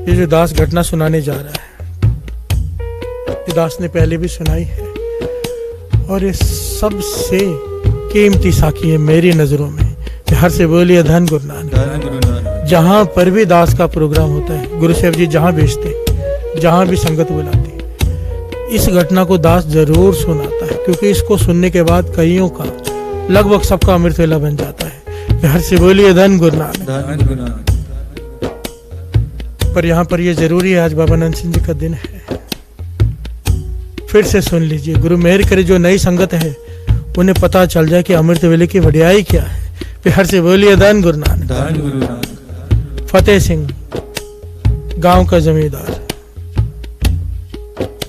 ये जो दास घटना सुनाने जा रहा है, ये दास ने पहले भी सुनाई है और ये सबसे कीमती साखी है मेरी नजरों में। हर से बोलिए धन गुरु नानक। जहां पर भी दास का प्रोग्राम होता है, गुरु साहब जी जहां भेजते, जहां भी संगत बुलाती, इस घटना को दास जरूर सुनाता है, क्योंकि इसको सुनने के बाद कईयों का, लगभग सबका अमृत वेला बन जाता है। हर से बोलिए धन गुरु नानक। पर यहाँ पर ये जरूरी है, आज बाबा नंद सिंह जी का दिन है, फिर से सुन लीजिए। गुरु मेहर करे जो नई संगत है उन्हें पता चल जाए कि अमृत वेले की वडियाई क्या है। हर से बोलिए धन गुरु नानक। फतेह सिंह गांव का जमींदार,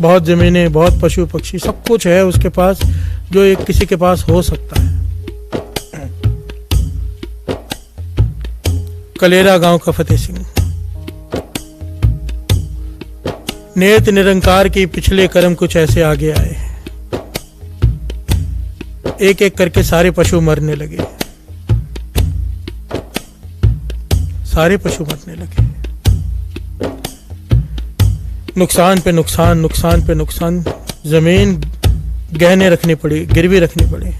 बहुत जमीनें, बहुत पशु पक्षी, सब कुछ है उसके पास जो एक किसी के पास हो सकता है। कलेरा गांव का फतेह सिंह, नेत निरंकार की पिछले कर्म कुछ ऐसे आगे आए, एक एक करके सारे पशु मरने लगे, सारे पशु मरने लगे। नुकसान पे नुकसान, नुकसान पे नुकसान, जमीन गहने रखनी पड़ी, गिरवी रखनी पड़ी।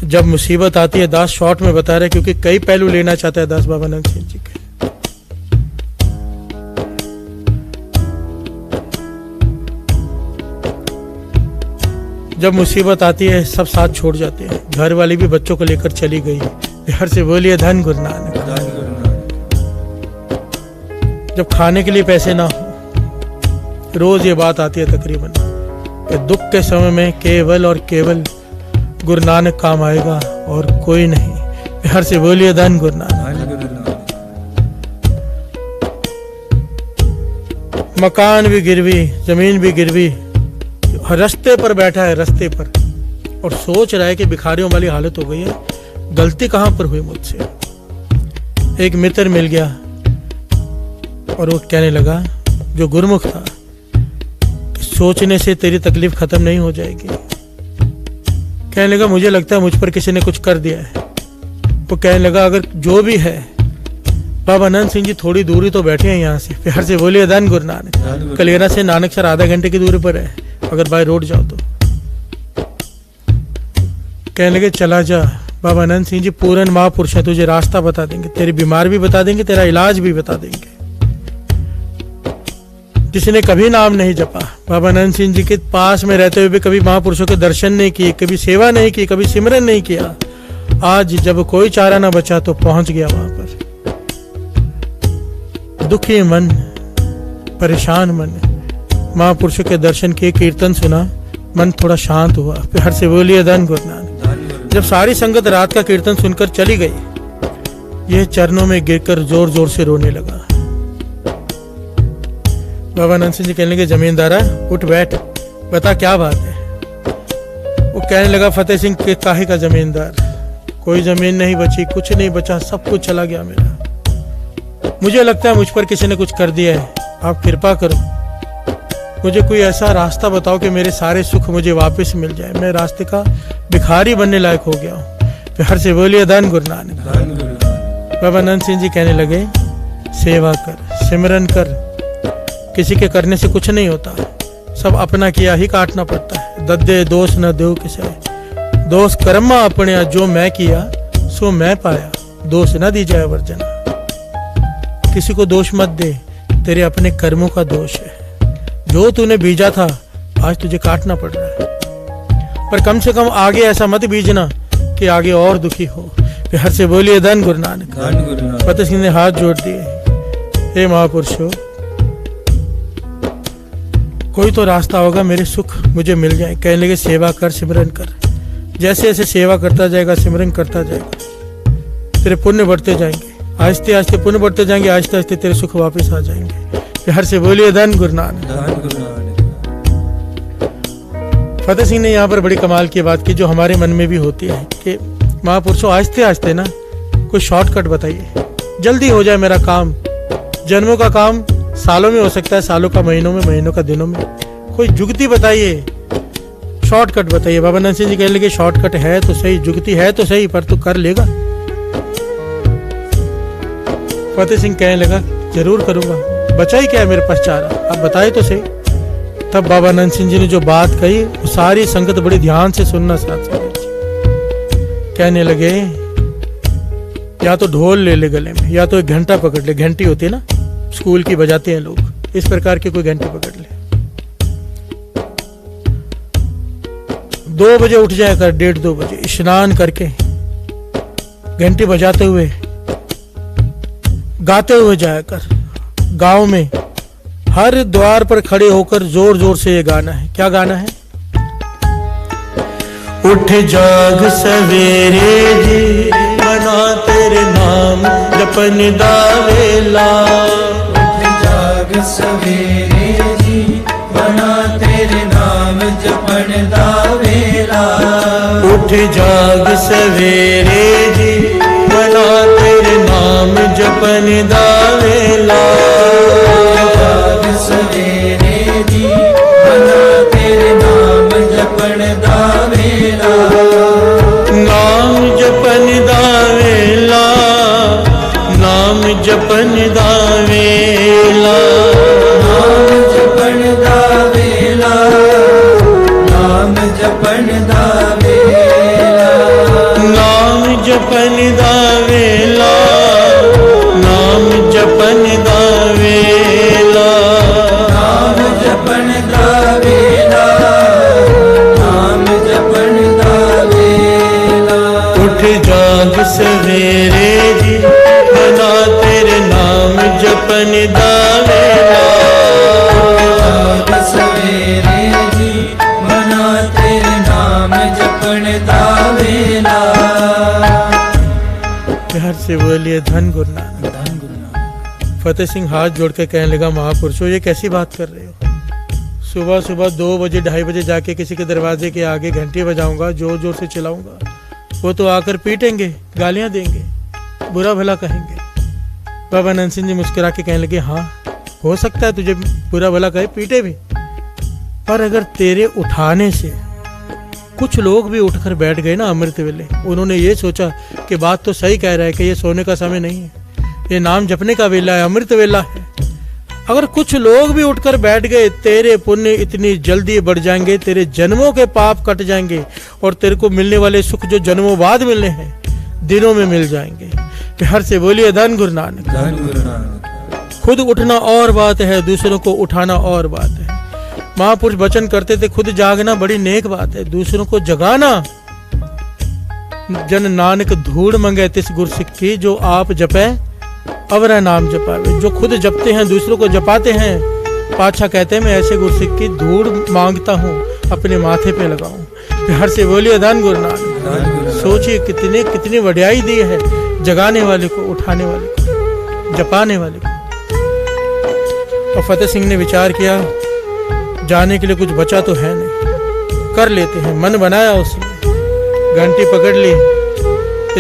जब मुसीबत आती है, दास शॉर्ट में बता रहे क्योंकि कई पहलू लेना चाहता है दास बाबा नंद सिंह जी के। जब मुसीबत आती है सब साथ छोड़ जाते हैं, घर वाली भी बच्चों को लेकर चली गई। हर से बोलिए धन गुरु नानक। जब खाने के लिए पैसे ना हो, रोज ये बात आती है तकरीबन कि दुख के समय में केवल और केवल गुरु नानक काम आएगा और कोई नहीं। हर से बोलिए धन गुरु नानक। मकान भी गिरवी, जमीन भी गिरवी, रास्ते पर बैठा है, रास्ते पर, और सोच रहा है कि भिखारियों वाली हालत हो गई है, गलती कहां पर हुई मुझसे। एक मित्र मिल गया और वो कहने लगा, जो गुरमुख था, कि सोचने से तेरी तकलीफ खत्म नहीं हो जाएगी। कहने लगा, मुझे लगता है मुझ पर किसी ने कुछ कर दिया है। वो कहने लगा, अगर जो भी है, बाबा नंद सिंह जी थोड़ी दूरी तो बैठे हैं यहाँ से। फिर से बोलिए धन गुरु नानक। कलेरा से नानकसर आधा घंटे की दूरी पर है, अगर बाय रोड जाओ तो। कहने लगे, चला जा, बाबा नंद सिंह जी पूर्ण महापुरुष है, तुझे रास्ता बता देंगे, तेरी बीमार भी बता देंगे, तेरा इलाज भी बता देंगे। जिसने कभी नाम नहीं जपा, बाबा नंद सिंह जी के पास में रहते हुए भी कभी महापुरुषों के दर्शन नहीं किए, कभी सेवा नहीं की, कभी सिमरन नहीं किया, आज जब कोई चारा ना बचा तो पहुंच गया वहां पर। दुखी मन, परेशान मन, महापुरुषों के दर्शन किए, कीर्तन सुना, मन थोड़ा शांत हुआ। फिर हर से बोलिए धन गुरु नानक। जब सारी संगत रात का कीर्तन सुनकर चली गई, यह चरणों में गिरकर जोर जोर से रोने लगा। बाबा नंद सिंह जी कहने लगे, जमींदारा उठ बैठ, बता क्या बात है। वो कहने लगा, फतेह सिंह के काहे का जमींदार, कोई जमीन नहीं बची, कुछ नहीं बचा, सब कुछ चला गया मेरा। मुझे लगता है मुझ पर किसी ने कुछ कर दिया है, आप कृपा करो, मुझे कोई ऐसा रास्ता बताओ कि मेरे सारे सुख मुझे वापस मिल जाए, मैं रास्ते का भिखारी बनने लायक हो गया हूँ। फिर से बोलिए धन गुरु नानक। बाबा नंद सिंह जी कहने लगे, सेवा कर, सिमरन कर, किसी के करने से कुछ नहीं होता, सब अपना किया ही काटना पड़ता है। दद्दे दोष न दो किसे, दोष कर्मा अपने, जो मैं किया सो मैं पाया, दोष न दी जाए वर्जना। किसी को दोष मत दे, तेरे अपने कर्मों का दोष है, जो तूने बीजा था आज तुझे काटना पड़ रहा है। पर कम से कम आगे ऐसा मत बीजना कि आगे और दुखी हो। फिर हर से बोलिए धन गुरु नानक। फतेह सिंह ने हाथ जोड़ दिए, हे महापुरुषों, कोई तो रास्ता होगा, मेरे सुख मुझे मिल जाए। कहने लगे, सेवा कर, सिमरन कर, जैसे जैसे सेवा करता जाएगा, सिमरन करता जाएगा, तेरे पुण्य बढ़ते जाएंगे, आहिस्ते आहिस्ते पुण्य बढ़ते जाएंगे, आहिस्ते आहिस्ते तेरे सुख वापस आ जाएंगे। हर से बोलिए धन गुरु नानक। फतेह सिंह ने यहाँ पर बड़ी कमाल की बात की, जो हमारे मन में भी होती है कि महापुरुषों आहिस्ते आहिस्ते ना कोई शॉर्टकट बताइए, जल्दी हो जाए मेरा काम। जन्मों का काम सालों में हो सकता है, सालों का महीनों में, महीनों का दिनों में। कोई जुगती बताइए, शॉर्टकट बताइए। बाबा नंद सिंह जी कहने लगे, शॉर्टकट है तो सही, जुगती है तो सही, पर तू कर लेगा। फतेह सिंह कहने लगा, जरूर करूंगा, बचा ही क्या है मेरे पास चारा, आप बताए तो सही। तब बाबा नंद सिंह जी ने जो बात कही वो सारी संगत बड़ी ध्यान से सुनना साथ संगत जी। कहने लगे या तो ढोल ले ले गले में, या तो एक घंटा पकड़ ले, घंटी होती है ना स्कूल की बजाते हैं लोग, इस प्रकार की कोई घंटी पकड़ ले। 2 बजे उठ जाया कर, 1:30-2 बजे स्नान करके घंटी बजाते हुए गाते हुए जाया कर। गांव में हर द्वार पर खड़े होकर जोर जोर से ये गाना है। क्या गाना है? उठ जाग सवेरे जी, मना तेरे नाम जपन दा वेला। उठ जाग सवेरे जी, मना तेरे नाम जपन दा वेला। उठ जाग सवेरे जी, मना तेरे नाम जपन दा वेला। जाग सवेरे जी, मना तेरे नाम जपन दा वेला। नाम जपन दा वेला, नाम जपन दा वेला। नाम जपन दा वेला, नाम जपन दा वेला। नाम जपन दा वेला, नाम जपन दा वेला। नाम जपन दा वेला, नाम जपन दा वेला। उठ जाग सवेरे जी, मना तेरे नाम जपन दा वेला। जाग सवेरे जी, मना तेरे नाम जपन दा वेला। प्यार से बोलिए धन गुरु नानक। धन गुरु नानक। फतेह सिंह हाथ जोड़ के कहने लगा, महापुरुषों ये कैसी बात कर रहे हो? सुबह सुबह 2 बजे 2:30 बजे जाके किसी के दरवाजे के आगे घंटी बजाऊंगा, जोर जोर से चिल्लाऊंगा, वो तो आकर पीटेंगे, गालियां देंगे, बुरा भला कहेंगे। बाबा नंद सिंह जी मुस्कुरा के कहने लगे, हाँ हो सकता है तुझे बुरा भला कहे, पीटे भी, पर अगर तेरे उठाने से कुछ लोग भी उठकर बैठ गए ना अमृत वेले, उन्होंने ये सोचा कि बात तो सही कह रहा है कि ये सोने का समय नहीं है, ये नाम जपने का वेला है, अमृत वेला है। अगर कुछ लोग भी उठकर बैठ गए, तेरे पुण्य इतनी जल्दी बढ़ जाएंगे, तेरे जन्मों के पाप कट जाएंगे और तेरे को मिलने वाले सुख जो जन्मों बाद मिलने हैं दिनों में मिल जाएंगे। प्यार से बोलिए धन गुरु नानक। धन गुरु नानक। खुद उठना और बात है, दूसरों को उठाना और बात है। महापुरुष वचन करते थे, खुद जागना बड़ी नेक बात है, दूसरों को जगाना जन नानक धूड़ मंगे तिस गुर सिक्की, जो आप जपे अवरा नाम जपावे। जो खुद जपते हैं दूसरों को जपाते हैं, पाछा कहते हैं मैं ऐसे गुरसिक की धूड़ मांगता हूँ अपने माथे पे लगाऊं। प्यार से बोलिए धन गुरु नानक। सोचिए कितने कितनी वड्याई दी है जगाने वाले को, उठाने वाले को, जपाने वाले को। और फतेह सिंह ने विचार किया, जाने के लिए कुछ बचा तो है नहीं, कर लेते हैं। मन बनाया उसने, घंटी पकड़ ली,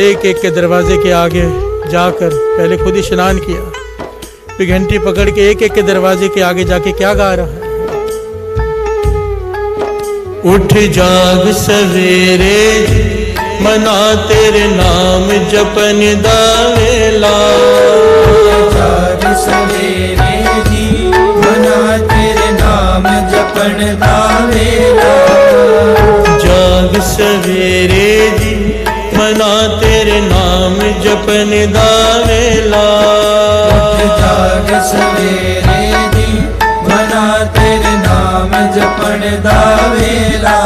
एक एक के दरवाजे के आगे जाकर पहले खुद ही स्नान किया, फिर घंटी पकड़ के एक एक के दरवाजे के आगे जाके क्या गा रहा है? उठ जाग सवेरे मना तेरे नाम जपन दा वेला। जाग सवेरे जी मना तेरे नाम जपन दा वेला। जाग सवेरे जी मना तेरे नाम जपन दा वेला। जाग सवेरे जी मना तेरे नाम जपन दा वेला।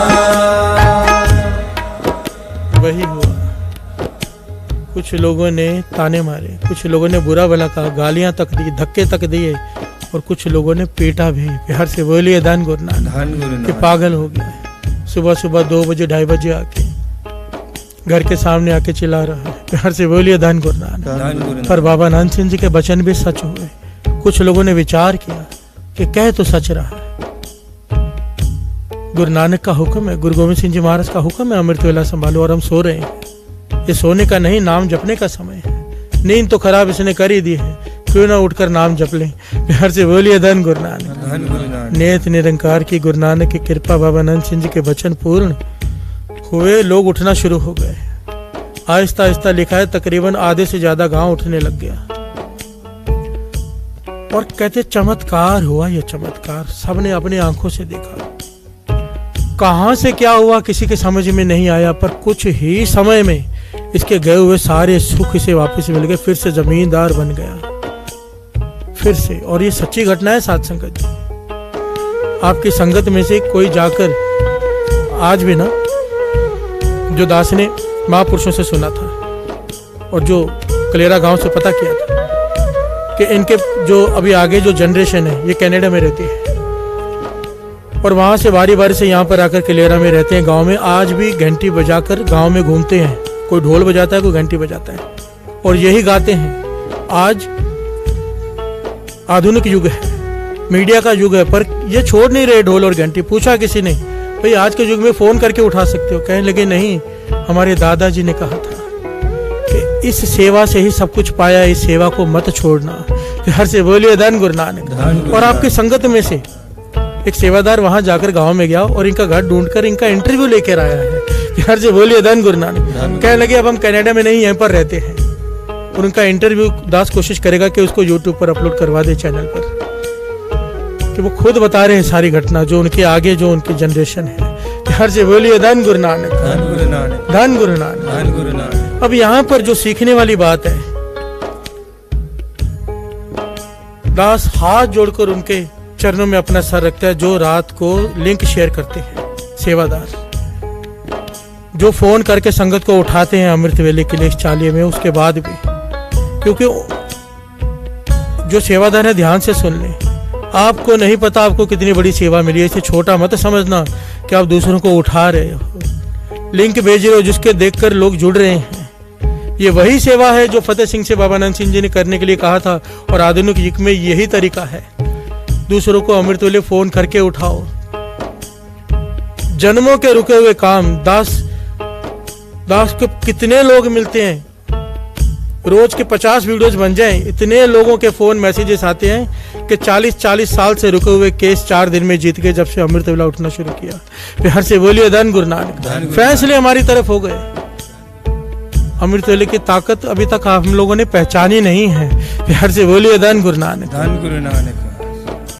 वही हुआ, कुछ लोगों ने ताने मारे, कुछ लोगों ने बुरा भला कहा, गालियां तक दी, धक्के तक दिए, और कुछ लोगों ने पीटा भी। प्यार से बोलिए धन गुरु नानक। कि पागल हो गया है, सुबह सुबह 2 बजे 2:30 बजे आके घर के सामने आके चिल्ला रहा है। प्यार से बोलिए धन गुरु नानक। पर बाबा नंद सिंह जी के वचन भी सच हुए। कुछ लोगों ने विचार किया कि कह तो सच रहा है, गुरु नानक का हुक्म है, गुरु गोविंद सिंह जी महाराज का हुक्म है, अमृत वेला संभालो, और हम सो रहे हैं। ये सोने का नहीं, नाम जपने का समय है। नींद तो खराब इसने कर ही दी है, क्यों ना उठकर नाम जप लें। प्यार से बोलिए धन गुरु नानक। नेत निरंकार की गुरु नानक की कृपा, बाबा नंद सिंह जी के वचन पूर्ण हुए, लोग उठना शुरू हो गए। आहिस्ता आहिस्ता लिखा है तकरीबन आधे से ज्यादा गांव उठने लग गया। और कहते चमत्कार हुआ, ये चमत्कार सबने अपनी आंखों से देखा। कहां से क्या हुआ किसी के समझ में नहीं आया, पर कुछ ही समय में इसके गए हुए सारे सुख इसे वापस मिल गए, फिर से जमींदार बन गया फिर से। और ये सच्ची घटना है साथ संगत जी। आपकी संगत में से कोई जाकर, आज भी ना, जो दास ने महापुरुषों से सुना था और जो कलेरा गांव से पता किया था कि इनके जो अभी आगे जो जनरेशन है ये कनाडा में रहती है और वहां से बारी बारी से यहाँ पर आकर कलेरा में रहते हैं। गांव में आज भी घंटी बजाकर गांव में घूमते हैं, कोई ढोल बजाता है, कोई घंटी बजाता है और यही गाते हैं। आज आधुनिक युग है, मीडिया का युग है, पर ये छोड़ नहीं रहे ढोल और घंटी। पूछा किसी ने, भाई आज के युग में फोन करके उठा सकते हो? कहने लगे नहीं, हमारे दादाजी ने कहा था कि इस सेवा से ही सब कुछ पाया, इस सेवा को मत छोड़ना। हर से बोलिए धन गुरु नानक। और आपकी संगत में से एक सेवादार वहां जाकर गांव में गया और इनका घर ढूंढकर इनका इंटरव्यू लेकर आया है। हर से बोलिए धन गुरु नानक। कहने लगे अब हम कनाडा में नहीं, यहीं पर रहते हैं। और उनका इंटरव्यू दास कोशिश करेगा कि उसको यूट्यूब पर अपलोड करवा दे चैनल पर, कि वो खुद बता रहे हैं सारी घटना जो उनके आगे जो उनकी जनरेशन है। हर से बोलिए धन गुरु नानक, धन गुरु नानक, धन गुरु नानक, धन गुरु नानक। अब यहाँ पर जो सीखने वाली बात है, दास हाथ जोड़कर उनके चरणों में अपना सर रखता है। जो रात को लिंक शेयर करते हैं सेवादार, जो फोन करके संगत को उठाते हैं अमृत वेले के लिए इस चालिये में, उसके बाद भी, क्योंकि जो सेवादार है ध्यान से सुन ले, आपको नहीं पता आपको कितनी बड़ी सेवा मिली है। इसे छोटा मत समझना कि आप दूसरों को उठा रहे हो, लिंक भेज रहे हो जिसके देखकर लोग जुड़ रहे हैं। ये वही सेवा है जो फतेह सिंह से बाबा नंद सिंह जी ने करने के लिए कहा था और आधुनिक युग में यही तरीका है। दूसरों को अमृत वेले फोन करके उठाओ। जन्मों के रुके हुए काम, दास को कितने लोग मिलते हैं, रोज के 50 वीडियोस बन जाएं, इतने लोगों के फोन मैसेजेस आते हैं कि 40 साल से रुके हुए केस 4 दिन में जीत गए जब से अमृत वेला उठना शुरू किया। बिहार से बोलिए धन गुरु नानक। फैसले हमारी तरफ हो गए। अमृत वेले की ताकत अभी तक हम लोगों ने पहचानी नहीं है। बिहार से बोलिए धन गुरु नानक, धन गुरु नानक।